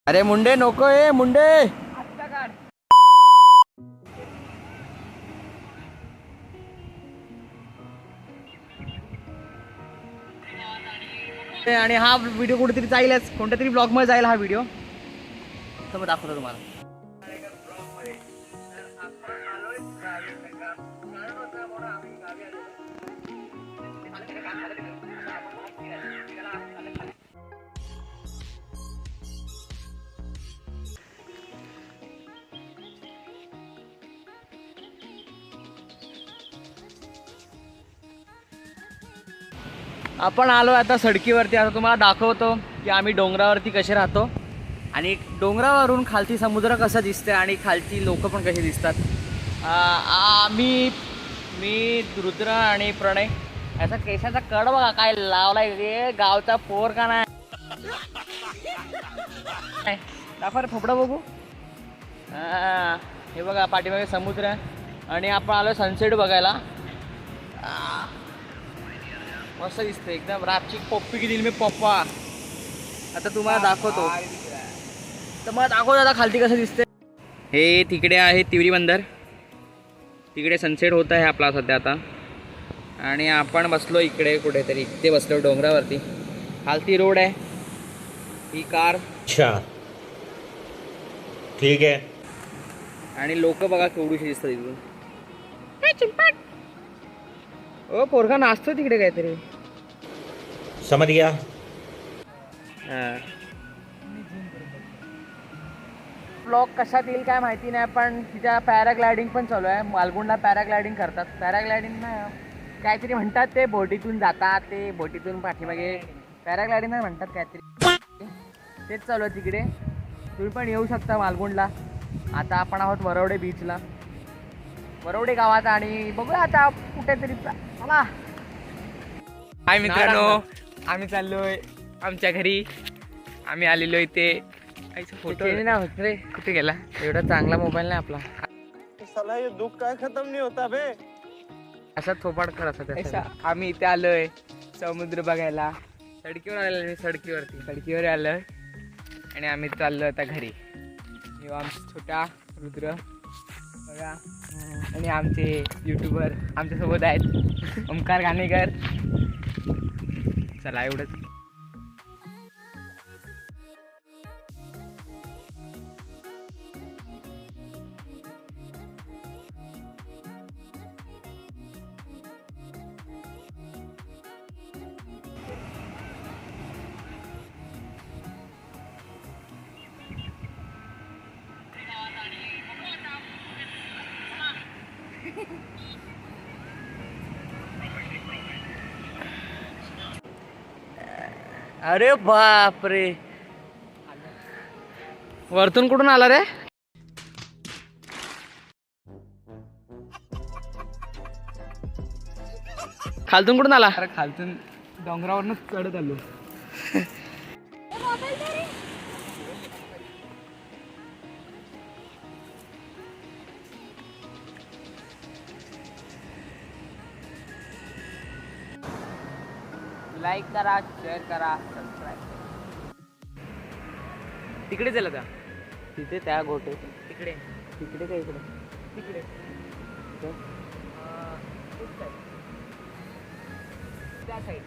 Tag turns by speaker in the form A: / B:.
A: अरे मुंडे नको आहे मुंडे. आणि हा व्हिडिओ कुठेतरी जाईलच, कोणत्या तरी ब्लॉग मध्ये जाईल हा व्हिडिओ. तर मग दाखवतो तुम्हाला. आपण आलो आता सडकीवरती. आता तुम्हाला दाखवतो की आम्ही डोंगरावरती कसे राहतो आणि डोंगरावरून खालती समुद्र कसा दिसते आणि खालची लोक पण कसे दिसतात. मी रुद्र आणि प्रणय. याचा केसाचा कड बघा काय लावलाय रे, गावचा पोर का नाही. दाखवा रे फोपडा बघू. हे बघा पाठीमागे समुद्र आणि आपण आलो सनसेट बघायला. मस्त दिसतं एकदम. रातची पप्पी की दिल मी पप्पा. आता तुम्हाला दाखवतो. तर मला दाखवतो आता खालती कसं दिसते. हे तिकडे आहे तिवरी बंदर. तिकडे सनसेट होत आहे आपला सध्या आता. आणि आपण बसलो इकडे कुठेतरी. इथे बसलो डोंगरावरती. खालती रोड आहे. ही कार.
B: अच्छा ठीक आहे.
A: आणि लोक बघा केवढीशी दिसतात इथून. ओ पोरगा नाचतो तिकडे काहीतरी.
B: समझ गया.
A: ब्लॉग कशात येईल काय माहिती नाही, पण तिच्या पॅराग्लायडिंग पण चालू आहे. मालगुंडला पॅराग्लायडिंग करतात. पॅराग्लायडिंग नाही काहीतरी म्हणतात, ते बोटीतून जातात. ते बोटीतून पाठीमागे पॅराग्लायडिंग नाही म्हणतात काहीतरी. तेच चालू आहे तिकडे. तुम्ही पण येऊ शकता मालगुंडला. आता आपण आहोत वरवडे बीचला, वरवडे गावात. आणि बघूया आता कुठेतरी चला.
C: हाय मित्रांनो, आम्ही चाललोय आमच्या घरी. आम्ही आलेलो इथे. फोटो
A: नाही होत रे.
C: कुठे गेला?
A: एवढा चांगला मोबाईल नाही आपला.
D: साला ये दुख काय खत्म नहीं होता बे.
A: असा थोपाड कर असा.
C: आम्ही इथे आलोय समुद्र बघायला. सडकीवर आलेलो मी. सडकीवर आलोय आणि आम्ही चाललो आता घरी. आमचा छोटा रुद्र बघा. आणि आमचे युट्यूबर आमच्यासोबत आहेत, ओमकार घाणेकर. चला एवढंच.
A: अरे बाप रे. वरतून कुठून आला रे? खालतून कुठून आला?
C: अरे खालतून डोंगरावरनं चढत आलो.
A: लाईक करा, शेअर करा, सबस्क्राईब.
C: तिकडे झालं का?
A: तिथे त्या गोटे
C: तिकडे
A: तिकडे काय इकडे
C: तिकडे
A: इथे?
C: त्या साईड.